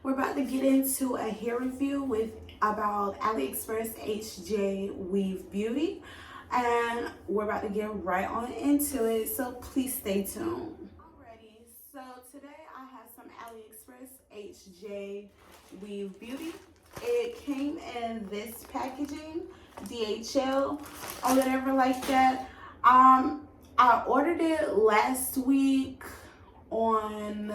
We're about to get into a hair review with about Aliexpress HJ Weave Beauty, and we're about to get right on into it, so please stay tuned. Alrighty, so today I have some Aliexpress HJ Weave Beauty. It came in this packaging, DHL or whatever like that. I ordered it last week on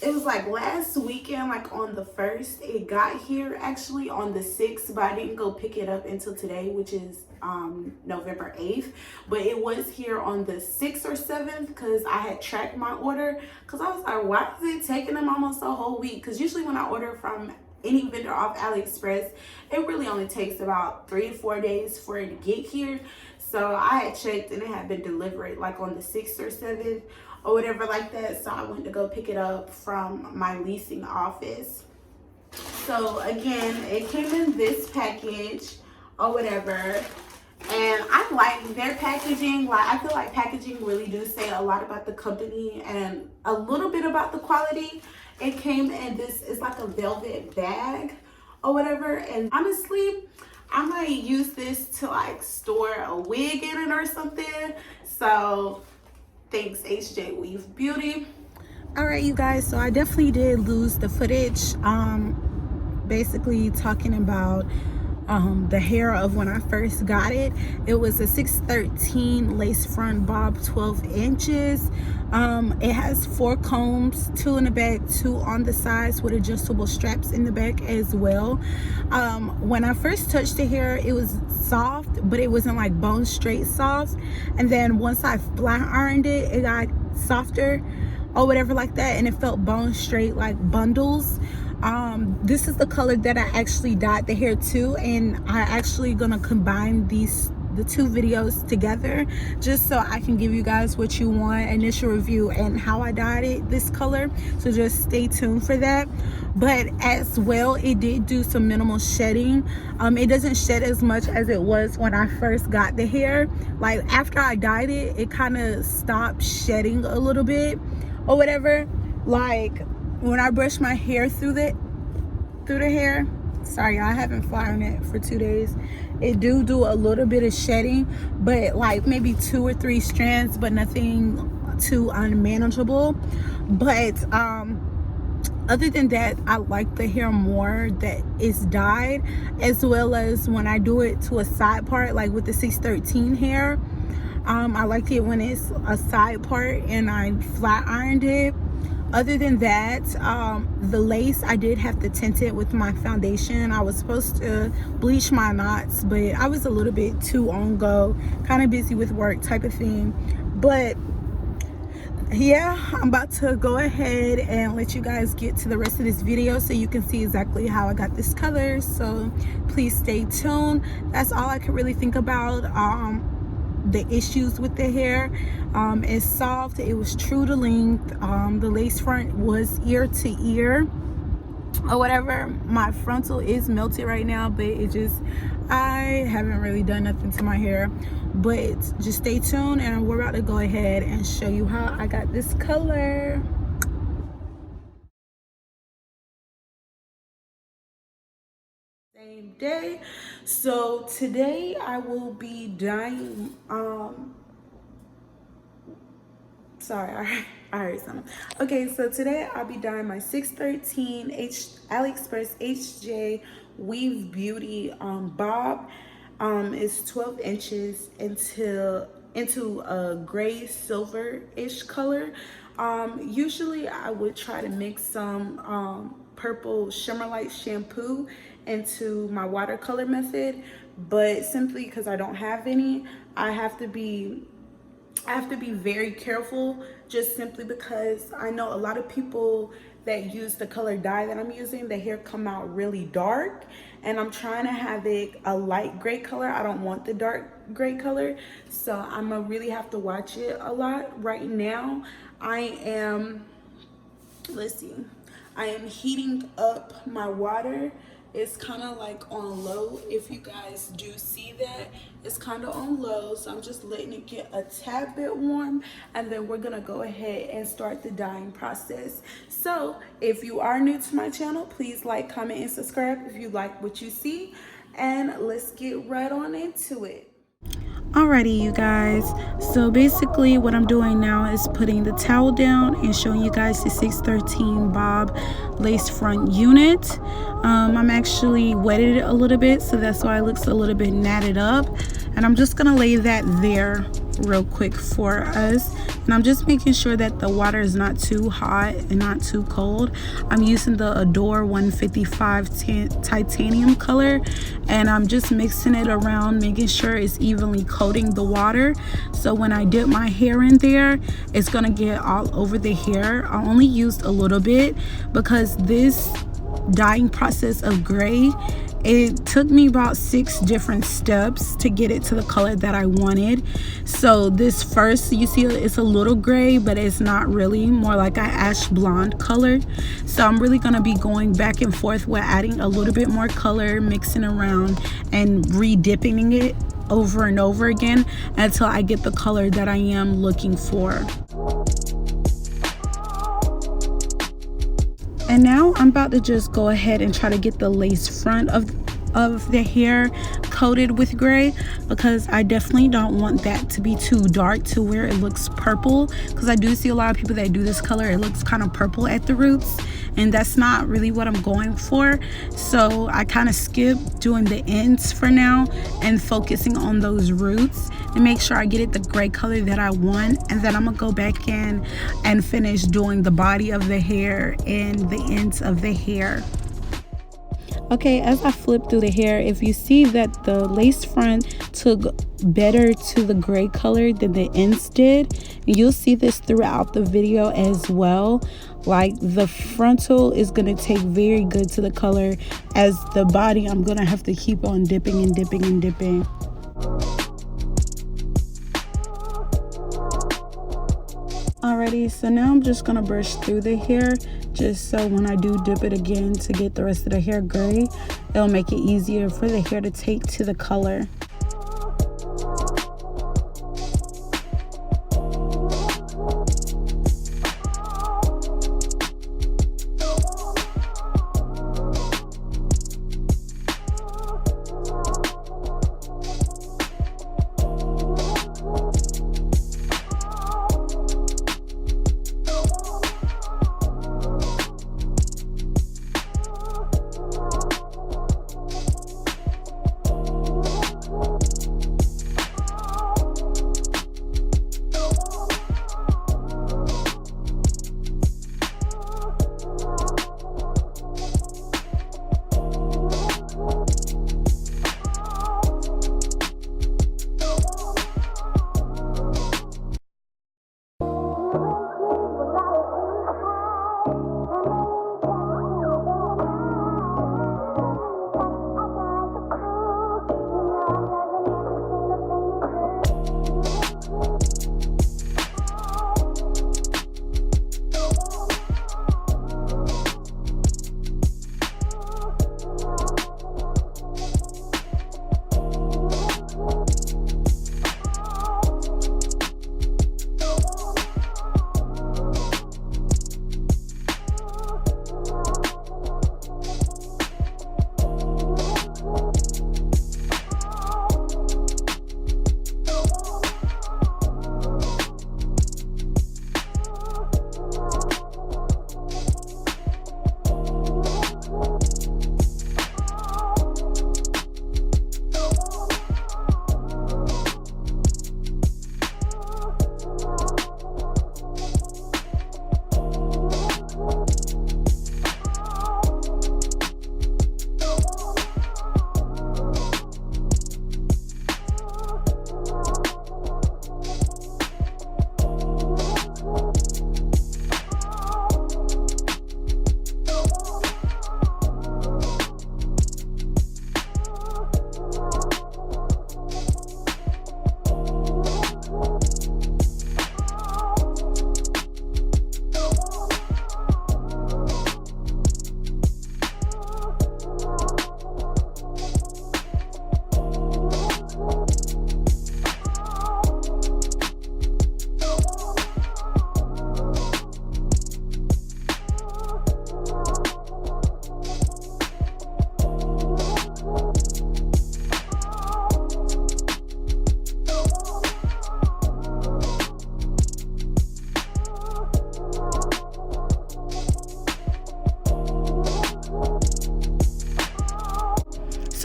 it was like last weekend, like on the 1st. It got here actually on the 6th, but I didn't go pick it up until today, which is November 8th. But it was here on the 6th or 7th because I had tracked my order, because I was like, why is it taking them almost a whole week? Because usually when I order from any vendor off AliExpress, it really only takes about 3 to 4 days for it to get here. So I had checked and it had been delivered like on the 6th or 7th or whatever like that. So I went to go pick it up from my leasing office. So again, it came in this package or whatever. And I like their packaging. Like, I feel like packaging really do say a lot about the company and a little bit about the quality. It came in this, it's like a velvet bag or whatever. And honestly, I might use this to like store a wig in it or something. So thanks, HJ Weave Beauty. All right, you guys, so I definitely did lose the footage, basically talking about the hair of when I first got it. It was a 613 lace front bob, 12 inches. It has 4 combs, 2 in the back, 2 on the sides, with adjustable straps in the back as well. When I first touched the hair, it was soft, but it wasn't like bone straight soft. And then once I flat ironed it, it got softer or whatever like that, and it felt bone straight like bundles. This is the color that I actually dyed the hair to, and I actually gonna combine the 2 videos together just so I can give you guys what you want, initial review and how I dyed it this color. So just stay tuned for that. But as well, it did do some minimal shedding. It doesn't shed as much as it was when I first got the hair. Like after I dyed it, it kind of stopped shedding a little bit or whatever. Like when I brush my hair through the hair, sorry, I haven't flat it for 2 days, it do a little bit of shedding, but like maybe 2 or 3 strands, but nothing too unmanageable. But other than that, I like the hair more that is dyed, as well as when I do it to a side part, like with the 613 hair. I like it when it's a side part and I flat ironed it. Other than that, the lace, I did have to tint it with my foundation. I was supposed to bleach my knots, but I was a little bit too on go, kind of busy with work type of thing. But yeah, I'm about to go ahead and let you guys get to the rest of this video so you can see exactly how I got this color. So please stay tuned. That's all I could really think about. The issues with the hair. It's soft, it was true to length. The lace front was ear to ear or whatever. My frontal is melted right now, but I haven't really done nothing to my hair. But just stay tuned and we're about to go ahead and show you how I got this color. Same day. So today I will be dyeing sorry, I heard something. Okay, so today I'll be dyeing my 613 Aliexpress HJ Weave Beauty bob. It's 12 inches into a gray silver-ish color. Usually I would try to mix some purple Shimmer Light shampoo into my watercolor method, but simply because I don't have any, I have to be very careful, just simply because I know a lot of people that use the color dye that I'm using, the hair come out really dark, and I'm trying to have it a light gray color. I don't want the dark gray color, so I'm gonna really have to watch it a lot. Right now I am heating up my water it's kind of like on low. If you guys do see that, it's kind of on low. So I'm just letting it get a tad bit warm, and then we're gonna go ahead and start the dyeing process. So if you are new to my channel, please like, comment, and subscribe if you like what you see, and let's get right on into it. Alrighty, you guys, so basically what I'm doing now is putting the towel down and showing you guys the 613 bob lace front unit. I'm actually wetted it a little bit, so that's why it looks a little bit knotted up, and I'm just gonna lay that there real quick for us. And I'm just making sure that the water is not too hot and not too cold. I'm using the Adore 155 titanium color, and I'm just mixing it around, making sure it's evenly coating the water. So when I dip my hair in there, it's gonna get all over the hair. I only used a little bit because this dyeing process of gray, it took me about 6 different steps to get it to the color that I wanted. So this first, you see it's a little gray, but it's not really, more like an ash blonde color. So I'm really going to be going back and forth with adding a little bit more color, mixing around and re-dipping it over and over again until I get the color that I am looking for. And now I'm about to just go ahead and try to get the lace front of the hair coated with gray, because I definitely don't want that to be too dark to where it looks purple, because I do see a lot of people that do this color, it looks kind of purple at the roots, and that's not really what I'm going for. So I kind of skip doing the ends for now and focusing on those roots and make sure I get it the gray color that I want, and then I'm gonna go back in and finish doing the body of the hair and the ends of the hair. Okay, as I flip through the hair, if you see that the lace front took better to the gray color than the ends did, you'll see this throughout the video as well. Like the frontal is going to take very good to the color, as the body I'm going to have to keep on dipping and dipping and dipping. Alrighty, so now I'm just gonna brush through the hair, just so when I do dip it again to get the rest of the hair gray, it'll make it easier for the hair to take to the color.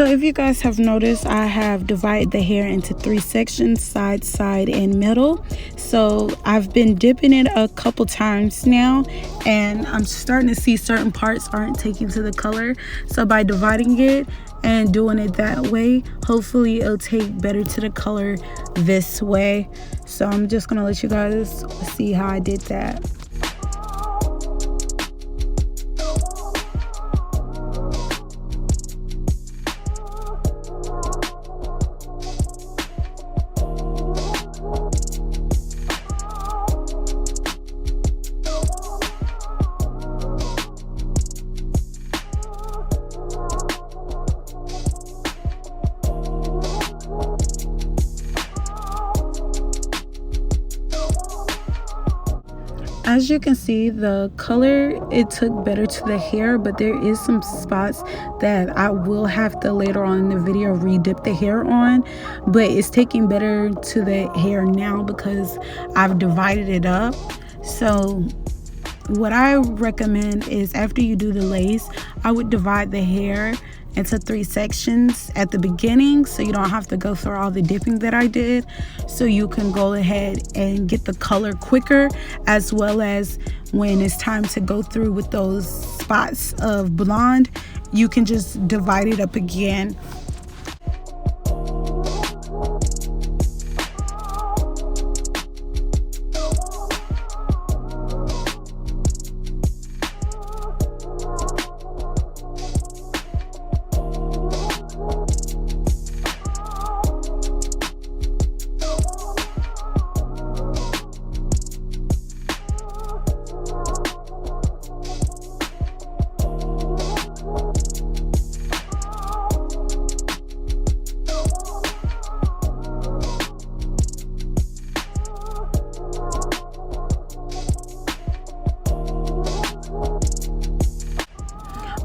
So if you guys have noticed, I have divided the hair into 3 sections, side, side, and middle. So I've been dipping it a couple times now, and I'm starting to see certain parts aren't taking to the color. So by dividing it and doing it that way, hopefully it'll take better to the color this way. So I'm just gonna let you guys see how I did that. As you can see, the color, it took better to the hair, but there is some spots that I will have to later on in the video re-dip the hair on, but it's taking better to the hair now because I've divided it up. So what I recommend is after you do the lace, I would divide the hair into 3 sections at the beginning, so you don't have to go through all the dipping that I did, so you can go ahead and get the color quicker, as well as when it's time to go through with those spots of blonde, you can just divide it up again.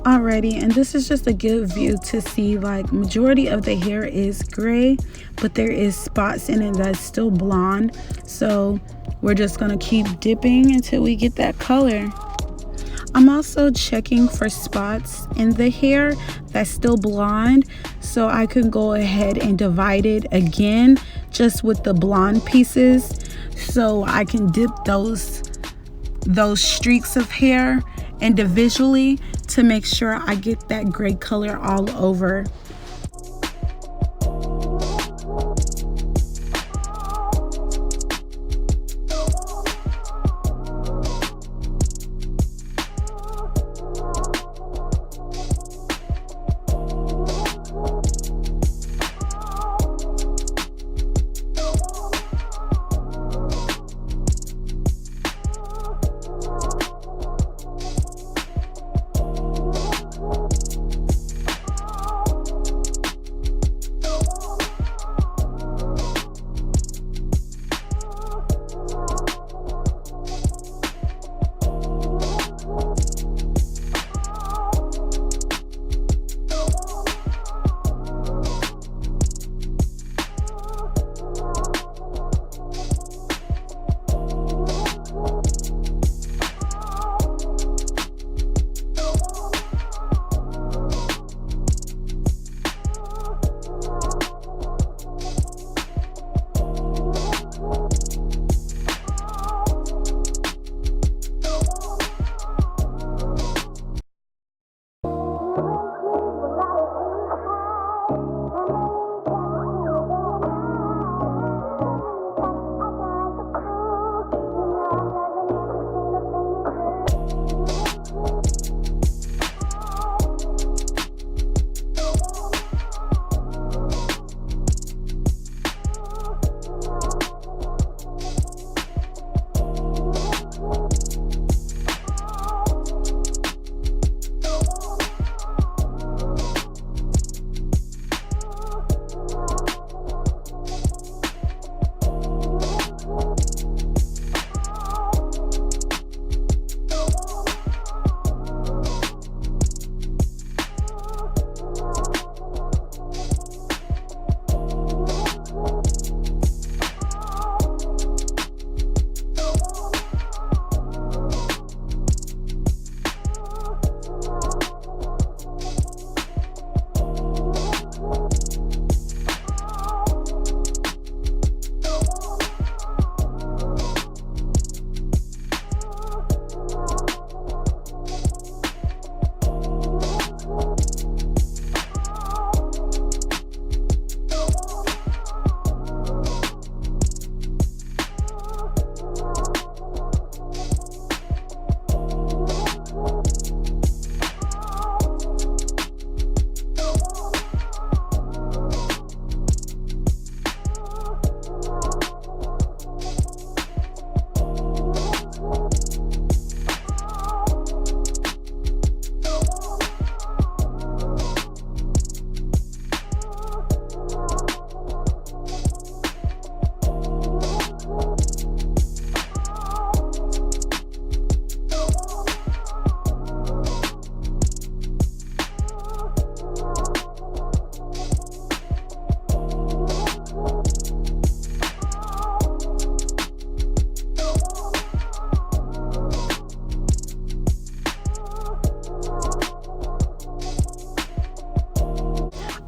Alrighty, and this is just a good view to see, like, majority of the hair is gray, but there is spots in it that's still blonde. So we're just gonna keep dipping until we get that color. I'm also checking for spots in the hair that's still blonde, so I can go ahead and divide it again just with the blonde pieces, so I can dip those streaks of hair individually to make sure I get that gray color all over.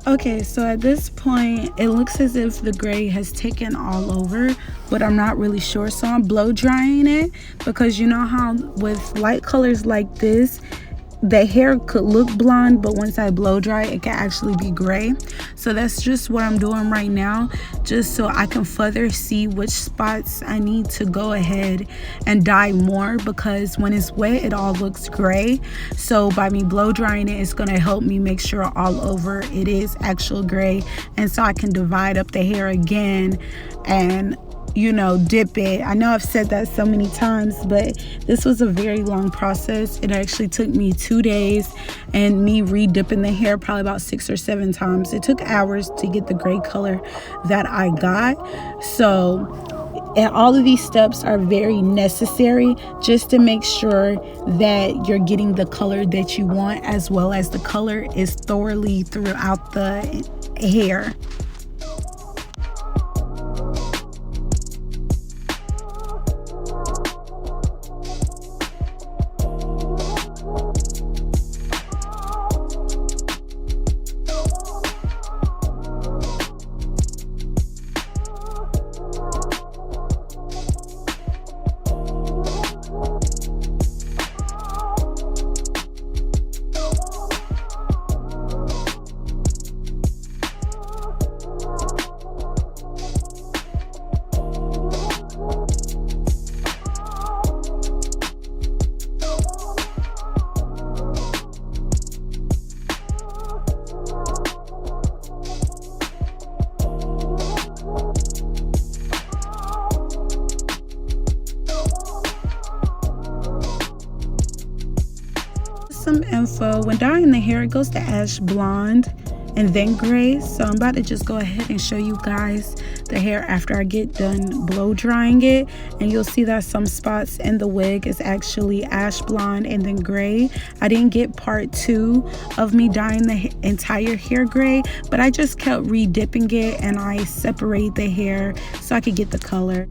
Okay, so at this point, it looks as if the gray has taken all over, but I'm not really sure. So I'm blow drying it because you know how with light colors like this, the hair could look blonde, but once I blow dry it can actually be gray. So that's just what I'm doing right now, just so I can further see which spots I need to go ahead and dye more, because when it's wet it all looks gray. So by me blow drying it, it's going to help me make sure all over it is actual gray, and so I can divide up the hair again and dip it. I know I've said that so many times, but this was a very long process. It actually took me 2 days and me re-dipping the hair probably about 6 or 7 times. It took hours to get the gray color that I got. So, and all of these steps are very necessary just to make sure that you're getting the color that you want, as well as the color is thoroughly throughout the hair. Some info: when dyeing the hair, it goes to ash blonde and then gray. So I'm about to just go ahead and show you guys the hair after I get done blow drying it, and you'll see that some spots in the wig is actually ash blonde and then gray. I didn't get part 2 of me dyeing the entire hair gray, but I just kept re-dipping it and I separate the hair so I could get the color.